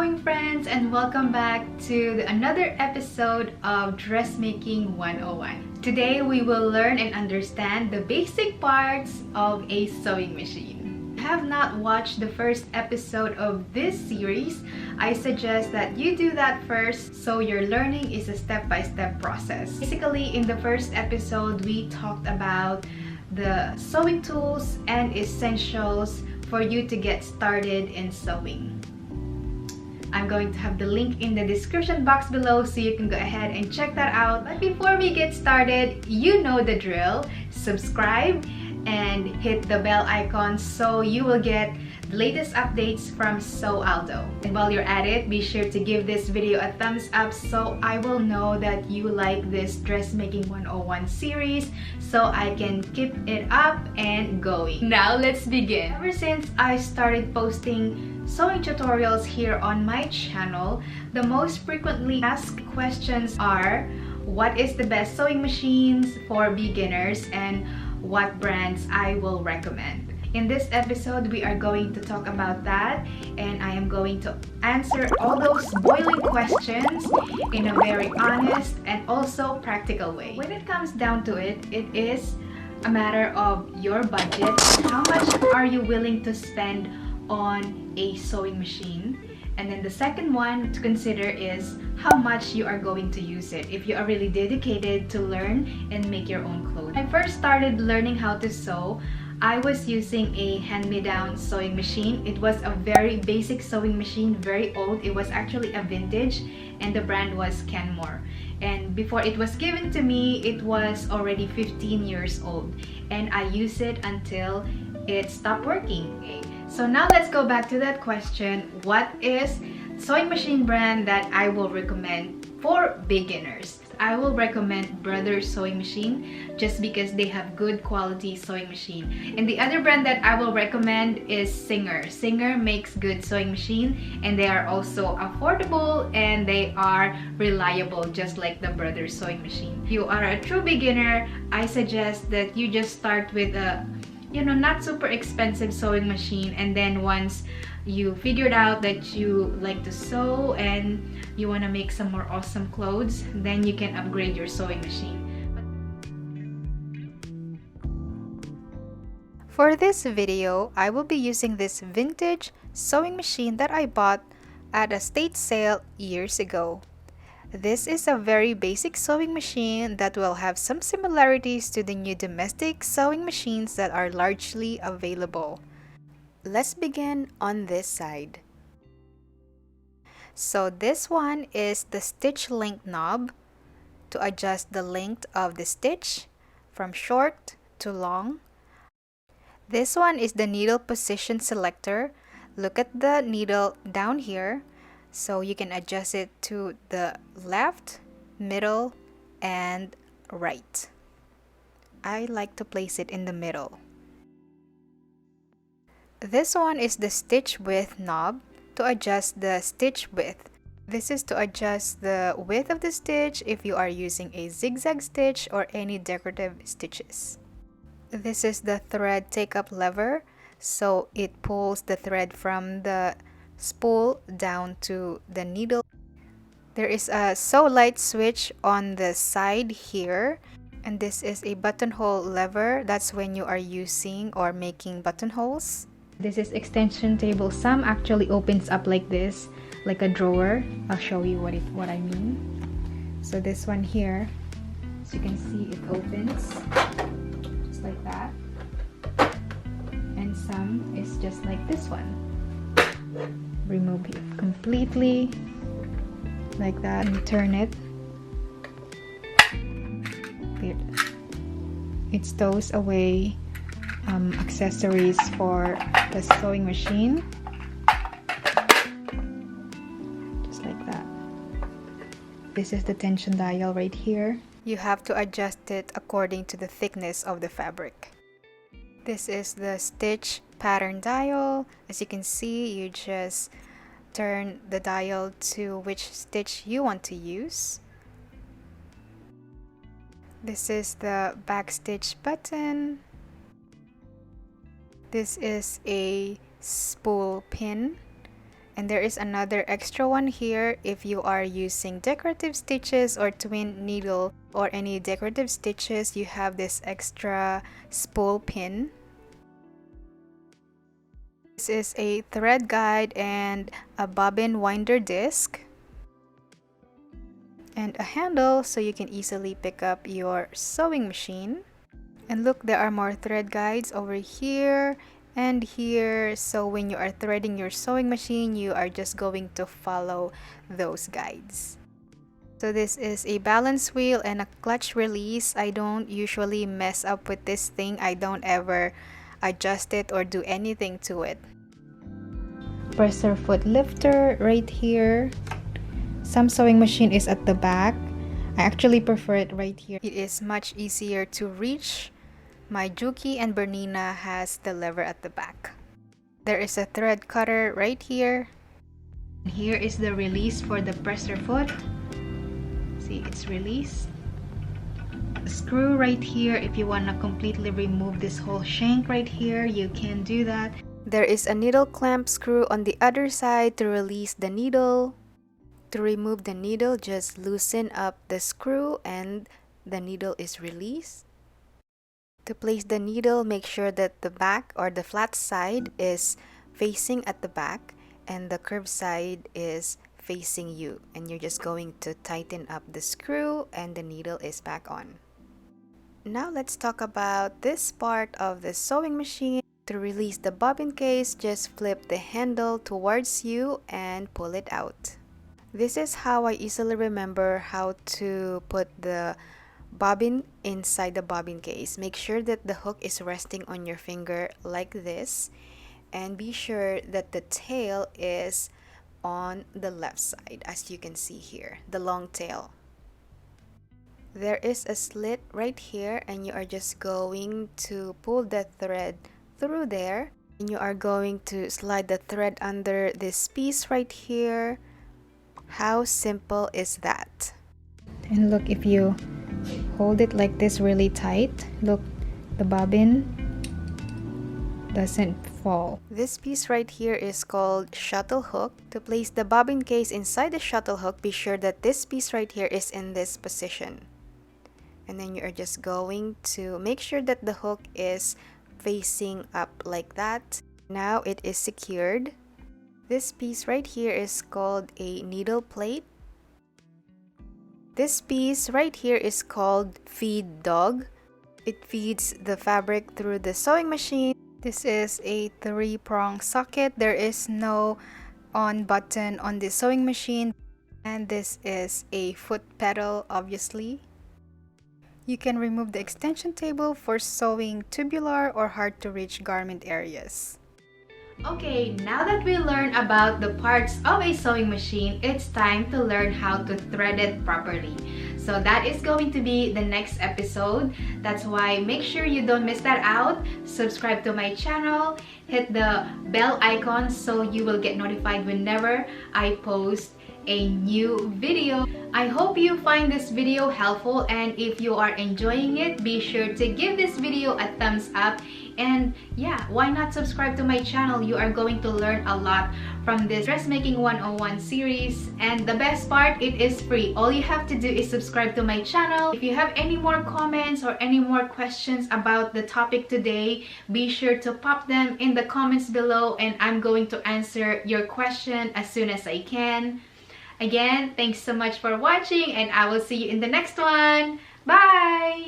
sewing friends, and welcome back to another episode of Dressmaking 101. Today we will learn and understand the basic parts of a sewing machine. If you have not watched the first episode of this series, I suggest that you do that first so your learning is a step-by-step process. Basically, in the first episode, we talked about the sewing tools and essentials for you to get started in sewing. I'm going to have the link in the description box below so you can go ahead and check that out. But before we get started, you know the drill. Subscribe and hit the bell icon so you will get the latest updates from Sew Aldo. And while you're at it, be sure to give this video a thumbs up so I will know that you like this Dressmaking 101 series so I can keep it up and going. Now let's begin. Ever since I started posting sewing tutorials here on my channel, the most frequently asked questions are: what is the best sewing machines for beginners and what brands I will recommend. In this episode, we are going to talk about that, and I am going to answer all those boiling questions in a very honest and also practical way. When it comes down to it, it is a matter of your budget. How much are you willing to spend on a sewing machine? And then the second one to consider is how much you are going to use it, if you are really dedicated to learn and make your own clothes. When I first started learning how to sew, I was using a hand-me-down sewing machine. It was a very basic sewing machine, very old. It was actually a vintage, and the brand was Kenmore. And before it was given to me, it was already 15 years old, and I used it until it stopped working. Okay. So now let's go back to that question. What is sewing machine brand that I will recommend for beginners? I will recommend Brothers Sewing Machine just because they have good quality sewing machine. And the other brand that I will recommend is Singer. Singer makes good sewing machine, and they are also affordable and they are reliable just like the Brothers Sewing Machine. If you are a true beginner, I suggest that you just start with a not super expensive sewing machine, and then once you figured out that you like to sew and you want to make some more awesome clothes, then you can upgrade your sewing machine. For this video, I will be using this vintage sewing machine that I bought at a estate sale years ago. This is a very basic sewing machine that will have some similarities to the new domestic sewing machines that are largely available. Let's begin on this side. So this one is the stitch length knob to adjust the length of the stitch from short to long. This one is the needle position selector. Look at the needle down here. So you can adjust it to the left, middle, and right. I like to place it in the middle. This one is the stitch width knob to adjust the stitch width. This is to adjust the width of the stitch if you are using a zigzag stitch or any decorative stitches. This is the thread take-up lever, so it pulls the thread from the spool down to the needle. There is a sew light switch on the side here, and this is a buttonhole lever. That's when you are using or making buttonholes. This is extension table. Some actually opens up like this, like a drawer. I'll show you what I mean. So this one here, as you can see, it opens just like that, and some is just like this one. Remove it completely like that and turn it. It stows away accessories for the sewing machine, just like that. This is the tension dial right here. You have to adjust it according to the thickness of the fabric. This is the stitch pattern dial. As you can see, you just turn the dial to which stitch you want to use. This is the back stitch button. This is a spool pin, And there is another extra one here if you are using decorative stitches or twin needle or any decorative stitches. You have this extra spool pin. This is a thread guide and a bobbin winder disc and a handle so you can easily pick up your sewing machine. And look, there are more thread guides over here and here, so when you are threading your sewing machine, you are just going to follow those guides. So this is a balance wheel and a clutch release. I don't usually mess up with this thing. I don't ever adjust it or do anything to it. Presser foot lifter right here. Some sewing machine is at the back. I actually prefer it right here. It is much easier to reach. My Juki and Bernina has the lever at the back. There is a thread cutter right here. Here is the release for the presser foot. See, it's released. A screw right here. If you want to completely remove this whole shank right here, you can do that. There is a needle clamp screw on the other side to release the needle. To remove the needle, just loosen up the screw and the needle is released. To place the needle, make sure that the back or the flat side is facing at the back and the curved side is facing you. And you're just going to tighten up the screw and the needle is back on. Now let's talk about this part of the sewing machine. To release the bobbin case, just flip the handle towards you and pull it out. This is how I easily remember how to put the bobbin inside the bobbin case. Make sure that the hook is resting on your finger like this, and be sure that the tail is on the left side, as you can see here, the long tail. There is a slit right here and you are just going to pull the thread through there, and you are going to slide the thread under this piece right here. How simple is that? And look, if you hold it like this really tight, look, the bobbin doesn't fall. This piece right here is called shuttle hook. To place the bobbin case inside the shuttle hook, be sure that this piece right here is in this position. And then you are just going to make sure that the hook is facing up like that. Now it is secured. This piece right here is called a needle plate. This piece right here is called feed dog. It feeds the fabric through the sewing machine. This is a 3-prong socket. There is no on button on the sewing machine. And this is a foot pedal, obviously. You can remove the extension table for sewing tubular or hard to reach garment areas. Okay, now that we learned about the parts of a sewing machine, it's time to learn how to thread it properly. So that is going to be the next episode. That's why make sure you don't miss that out. Subscribe to my channel, hit the bell icon so you will get notified whenever I post a new video. I hope you find this video helpful, and if you are enjoying it, be sure to give this video a thumbs up. And yeah, why not subscribe to my channel? You are going to learn a lot from this Dressmaking 101 series, and the best part, it is free. All you have to do is subscribe to my channel. If you have any more comments or any more questions about the topic today, be sure to pop them in the comments below, and I'm going to answer your question as soon as I can. Again, thanks so much for watching, and I will see you in the next one. Bye!